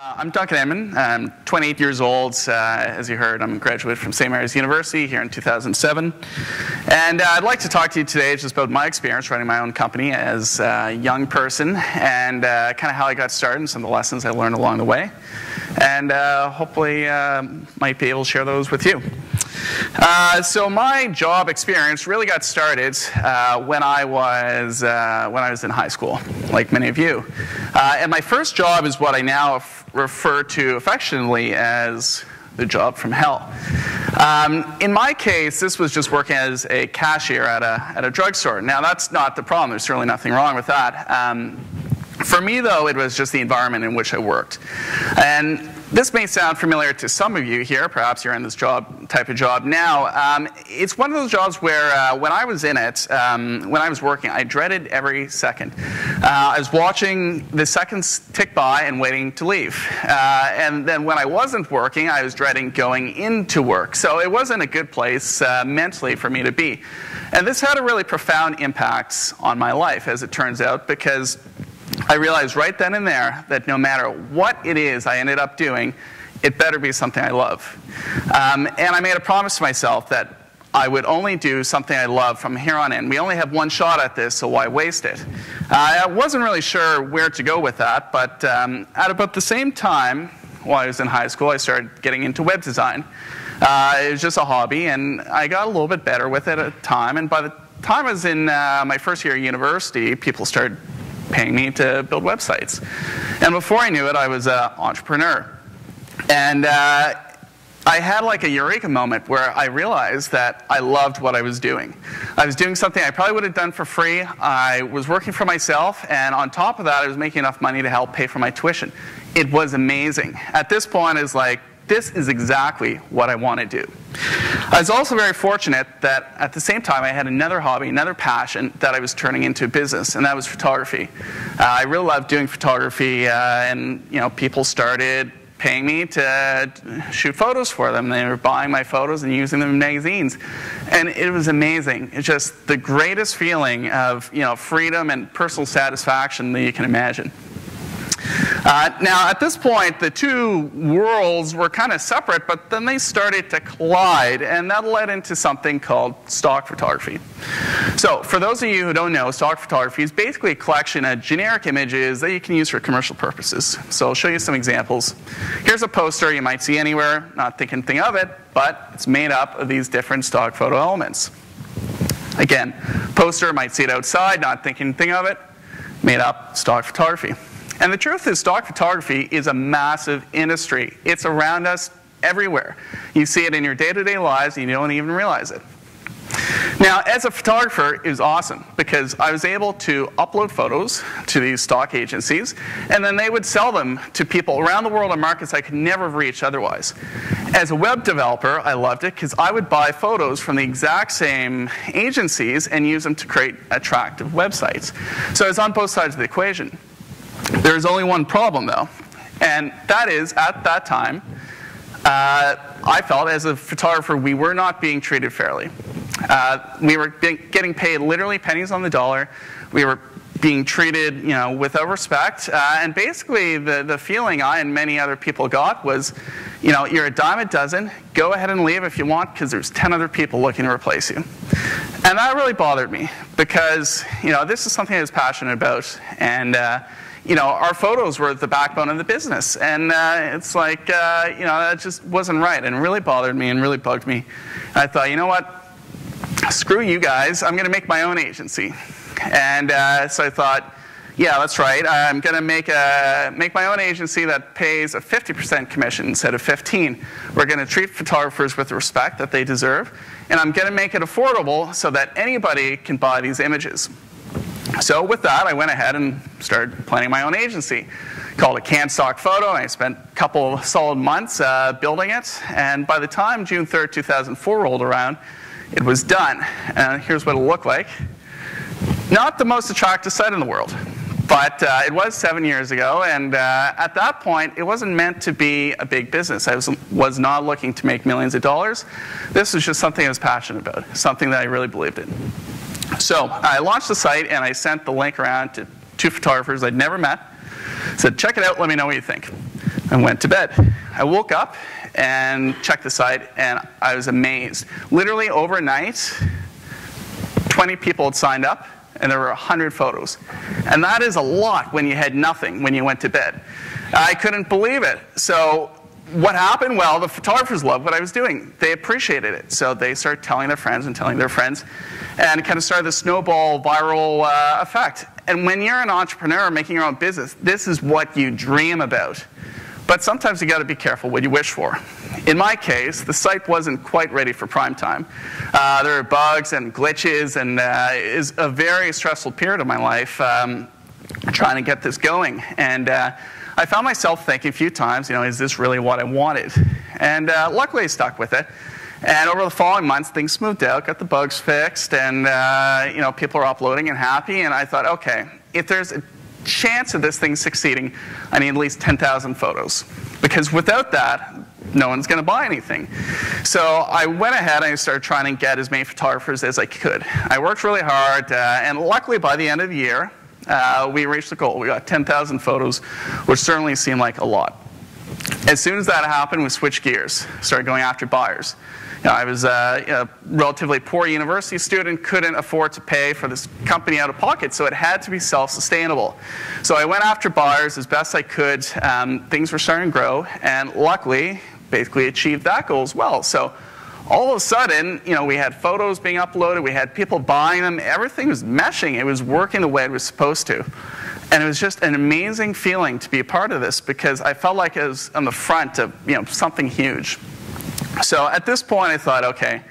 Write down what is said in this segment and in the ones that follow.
I'm Duncan Enman. I'm 28 years old. As you heard, I'm a graduate from St. Mary's University here in 2007. And I'd like to talk to you today just about my experience running my own company as a young person and kind of how I got started and some of the lessons I learned along the way. And hopefully might be able to share those with you. So my job experience really got started when I was in high school, like many of you. And my first job is what I now refer to affectionately as the job from hell. In my case, this was just working as a cashier at a drugstore. Now, that's not the problem. There's certainly nothing wrong with that. For me, though, it was just the environment in which I worked. And this may sound familiar to some of you here. Perhaps you're in this type of job now. It's one of those jobs where when I was in it, when I was working, I dreaded every second. I was watching the seconds tick by and waiting to leave. And then when I wasn't working, I was dreading going into work. So it wasn't a good place mentally for me to be. And this had a really profound impact on my life, as it turns out, because I realized right then and there that no matter what it is I ended up doing, it better be something I love. And I made a promise to myself that I would only do something I love from here on in. We only have one shot at this, so why waste it? I wasn't really sure where to go with that, but at about the same time, while I was in high school, I started getting into web design. It was just a hobby, and I got a little bit better with it at the time. And by the time I was in my first year of university, people started paying me to build websites. And before I knew it, I was an entrepreneur. And I had like a eureka moment where I realized that I loved what I was doing. I was doing something I probably would have done for free. I was working for myself, and on top of that, I was making enough money to help pay for my tuition. It was amazing. At this point, I was like, this is exactly what I want to do. I was also very fortunate that at the same time I had another hobby, another passion that I was turning into a business, and that was photography. I really loved doing photography, and people started paying me to shoot photos for them. They were buying my photos and using them in magazines, and it was amazing. It's just the greatest feeling of freedom and personal satisfaction that you can imagine. Now, at this point, the two worlds were kind of separate, but then they started to collide, and that led into something called stock photography. So, for those of you who don't know, stock photography is basically a collection of generic images that you can use for commercial purposes. So, I'll show you some examples. Here's a poster you might see anywhere, not thinking anything of it, but it's made up of these different stock photo elements. Again, poster, might see it outside, not thinking anything of it, made up stock photography. And the truth is, stock photography is a massive industry. It's around us everywhere. You see it in your day-to-day lives, and you don't even realize it. Now, as a photographer, it was awesome, because I was able to upload photos to these stock agencies, and then they would sell them to people around the world in markets I could never have reached otherwise. As a web developer, I loved it, because I would buy photos from the exact same agencies and use them to create attractive websites. So I was on both sides of the equation. There is only one problem, though, and that is, at that time, I felt as a photographer we were not being treated fairly. We were getting paid literally pennies on the dollar. We were being treated, without respect, and basically the feeling I and many other people got was, you're a dime a dozen. Go ahead and leave if you want, because there's 10 other people looking to replace you. And that really bothered me, because this is something I was passionate about, and our photos were the backbone of the business, and it's like, that just wasn't right, and it really bothered me and really bugged me. And I thought, you know what? Screw you guys. I'm going to make my own agency. And so I thought, yeah, that's right. I'm going to make my own agency that pays a 50% commission instead of 15%. We're going to treat photographers with the respect that they deserve, and I'm going to make it affordable so that anybody can buy these images. So with that, I went ahead and started planning my own agency. Called it Canned Stock Photo, and I spent a couple of solid months building it. And by the time June 3rd, 2004 rolled around, it was done. And here's what it looked like. Not the most attractive site in the world, but it was 7 years ago. And at that point, it wasn't meant to be a big business. I was not looking to make millions of dollars. This was just something I was passionate about, something that I really believed in. So I launched the site, and I sent the link around to 2 photographers I'd never met. Said, check it out, let me know what you think. and went to bed. I woke up and checked the site, and I was amazed. Literally overnight, 20 people had signed up, and there were 100 photos. And that is a lot when you had nothing when you went to bed. I couldn't believe it. So what happened? Well, the photographers loved what I was doing. They appreciated it. So they started telling their friends and telling their friends, and it kind of started the snowball viral effect. And when you're an entrepreneur making your own business, this is what you dream about. But sometimes you got to be careful what you wish for. In my case, the site wasn't quite ready for prime time. There were bugs and glitches, and it was a very stressful period of my life trying to get this going. And I found myself thinking a few times, is this really what I wanted? And luckily I stuck with it. And over the following months, things smoothed out, got the bugs fixed, and people are uploading and happy. And I thought, okay, if there's a chance of this thing succeeding, I need at least 10,000 photos. Because without that, no one's going to buy anything. So I went ahead and I started trying to get as many photographers as I could. I worked really hard, and luckily by the end of the year, we reached the goal. We got 10,000 photos, which certainly seemed like a lot. As soon as that happened, we switched gears, started going after buyers. I was a relatively poor university student, couldn't afford to pay for this company out of pocket, so it had to be self-sustainable. So I went after buyers as best I could. Things were starting to grow, and luckily, basically achieved that goal as well. So all of a sudden, we had photos being uploaded, we had people buying them, everything was meshing, it was working the way it was supposed to. And it was just an amazing feeling to be a part of this, because I felt like I was on the front of something huge. So at this point I thought, okay,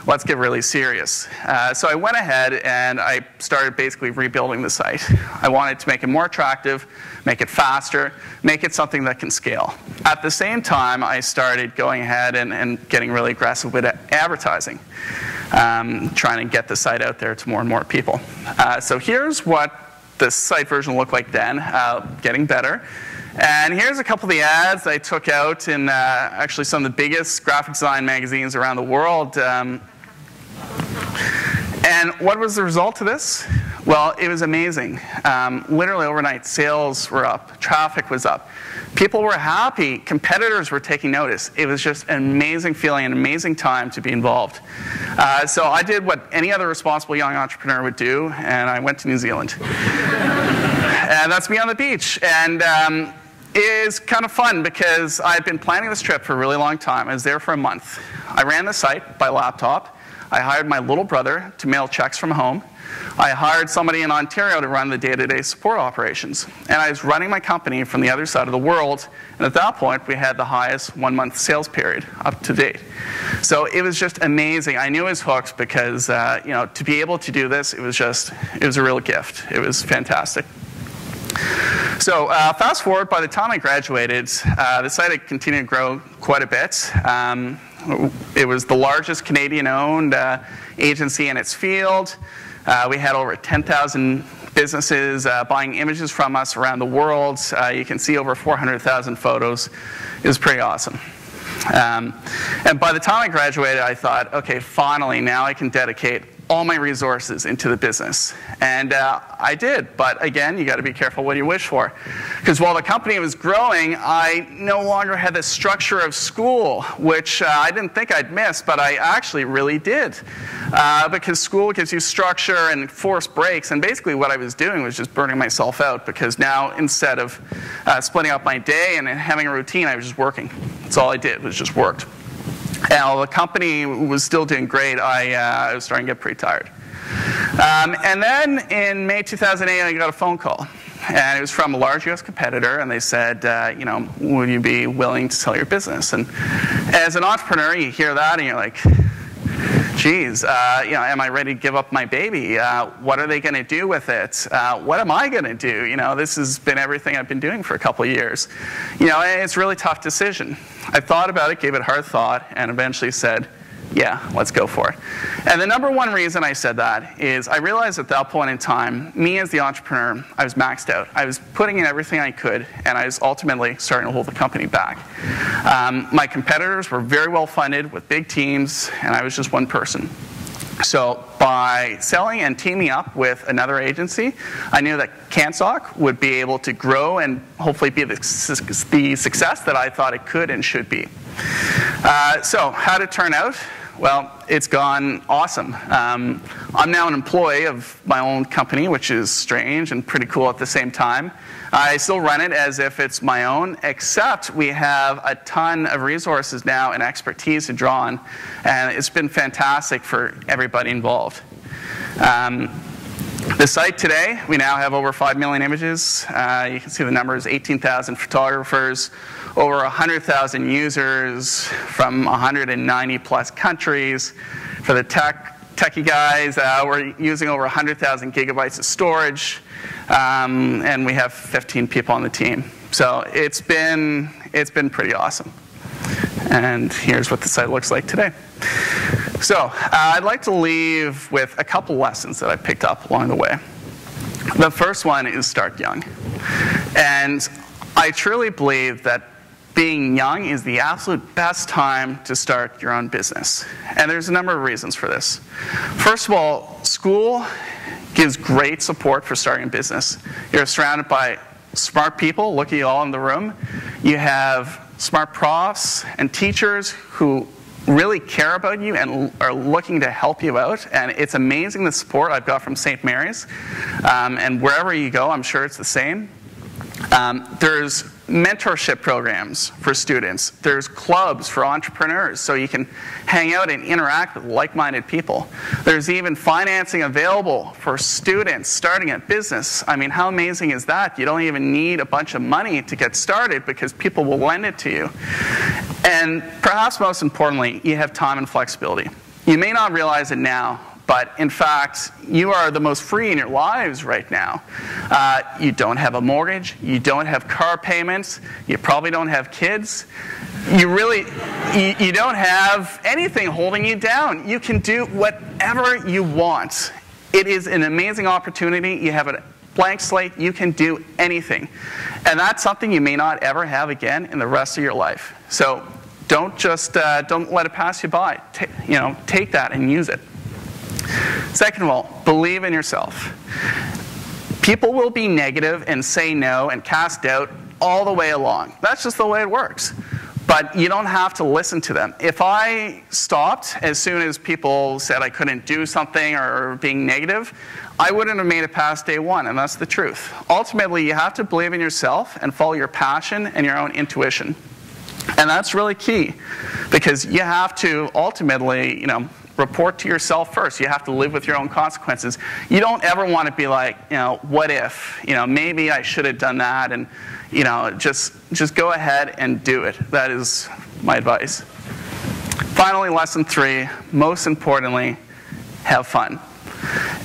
let's get really serious. So I went ahead and I started basically rebuilding the site. I wanted to make it more attractive, make it faster, make it something that can scale. At the same time, I started going ahead and getting really aggressive with advertising, trying to get the site out there to more and more people. So here's what the site version looked like then, getting better. And here's a couple of the ads I took out in actually some of the biggest graphic design magazines around the world. And what was the result of this? Well, it was amazing. Literally overnight, sales were up, traffic was up. People were happy, competitors were taking notice. It was just an amazing feeling, an amazing time to be involved. So I did what any other responsible young entrepreneur would do, and I went to New Zealand. And that's me on the beach. And it is kind of fun because I've been planning this trip for a really long time. I was there for a month. I ran the site by laptop. I hired my little brother to mail checks from home. I hired somebody in Ontario to run the day-to-day support operations. And I was running my company from the other side of the world. And at that point, we had the highest one-month sales period up to date. So it was just amazing. I knew I was hooked because to be able to do this, it was a real gift. It was fantastic. So fast forward, by the time I graduated, the site had continued to grow quite a bit. It was the largest Canadian-owned agency in its field. We had over 10,000 businesses buying images from us around the world. You can see over 400,000 photos. It was pretty awesome. And by the time I graduated, I thought, okay, finally, now I can dedicate all my resources into the business. And I did, but again, you got to be careful what you wish for. Because while the company was growing, I no longer had the structure of school, which I didn't think I'd miss, but I actually really did. Because school gives you structure and forced breaks, and basically what I was doing was just burning myself out, because now instead of splitting up my day and having a routine, I was just working. That's all I did, was just worked. And while the company was still doing great, I was starting to get pretty tired. And then in May 2008, I got a phone call. And it was from a large US competitor, and they said, would you be willing to sell your business? And as an entrepreneur, you hear that, and you're like, geez, am I ready to give up my baby? What are they going to do with it? What am I going to do? This has been everything I've been doing for a couple of years. It's a really tough decision. I thought about it, gave it hard thought, and eventually said, yeah, let's go for it. And the number one reason I said that is I realized at that point in time, me as the entrepreneur, I was maxed out. I was putting in everything I could, and I was ultimately starting to hold the company back. My competitors were very well funded with big teams, and I was just one person. So by selling and teaming up with another agency, I knew that CanSoc would be able to grow and hopefully be the success that I thought it could and should be. So how did it turn out? Well, it's gone awesome. I'm now an employee of my own company, which is strange and pretty cool at the same time. I still run it as if it's my own, except we have a ton of resources now and expertise to draw on, and it's been fantastic for everybody involved. The site today, we now have over 5 million images. You can see the numbers, 18,000 photographers, over 100,000 users from 190 plus countries. For the techie guys, we're using over 100,000 gigabytes of storage, and we have 15 people on the team. So it's been pretty awesome. And here's what the site looks like today. So I'd like to leave with a couple lessons that I picked up along the way. The first one is start young. And I truly believe that being young is the absolute best time to start your own business. And there's a number of reasons for this. First of all, school gives great support for starting a business. You're surrounded by smart people. Look at you all in the room. You have smart profs and teachers who really care about you and are looking to help you out. And it's amazing the support I've got from St. Mary's. And wherever you go, I'm sure it's the same. There's mentorship programs for students. There's clubs for entrepreneurs, so you can hang out and interact with like-minded people. There's even financing available for students starting a business. I mean, how amazing is that? You don't even need a bunch of money to get started because people will lend it to you. And perhaps most importantly, you have time and flexibility. You may not realize it now, but in fact, you are the most free in your lives right now. You don't have a mortgage. You don't have car payments. You probably don't have kids. You don't have anything holding you down. You can do whatever you want. It is an amazing opportunity. You have a blank slate. You can do anything. And that's something you may not ever have again in the rest of your life. So don't let it pass you by. Take that and use it. Second of all, believe in yourself. People will be negative and say no and cast doubt all the way along. That's just the way it works. But you don't have to listen to them. If I stopped as soon as people said I couldn't do something or being negative, I wouldn't have made it past day one, and that's the truth. Ultimately, you have to believe in yourself and follow your passion and your own intuition. And that's really key, because you have to ultimately, report to yourself first. You have to live with your own consequences. You don't ever want to be like, what if? Maybe I should have done that, and just go ahead and do it. That is my advice. Finally, lesson 3, most importantly, have fun.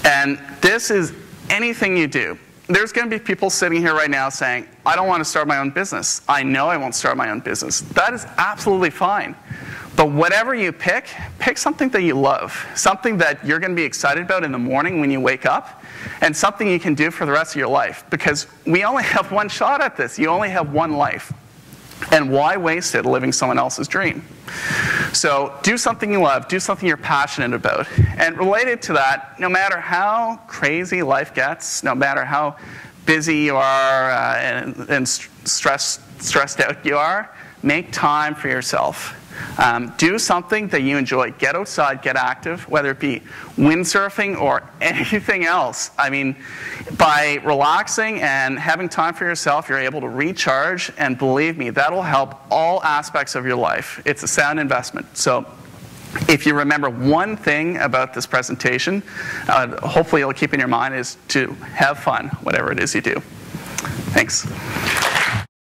And this is anything you do. There's going to be people sitting here right now saying, I don't want to start my own business. I know I won't start my own business. That is absolutely fine. But whatever you pick something that you love, something that you're going to be excited about in the morning when you wake up, and something you can do for the rest of your life. Because we only have one shot at this. You only have one life. And why waste it living someone else's dream? So do something you love. Do something you're passionate about. And related to that, no matter how crazy life gets, no matter how busy you are and stressed out you are, make time for yourself. Do something that you enjoy. Get outside, get active, whether it be windsurfing or anything else. I mean, by relaxing and having time for yourself, you're able to recharge, and believe me, that'll help all aspects of your life. It's a sound investment. So if you remember one thing about this presentation, hopefully you'll keep in your mind, is to have fun, whatever it is you do. Thanks.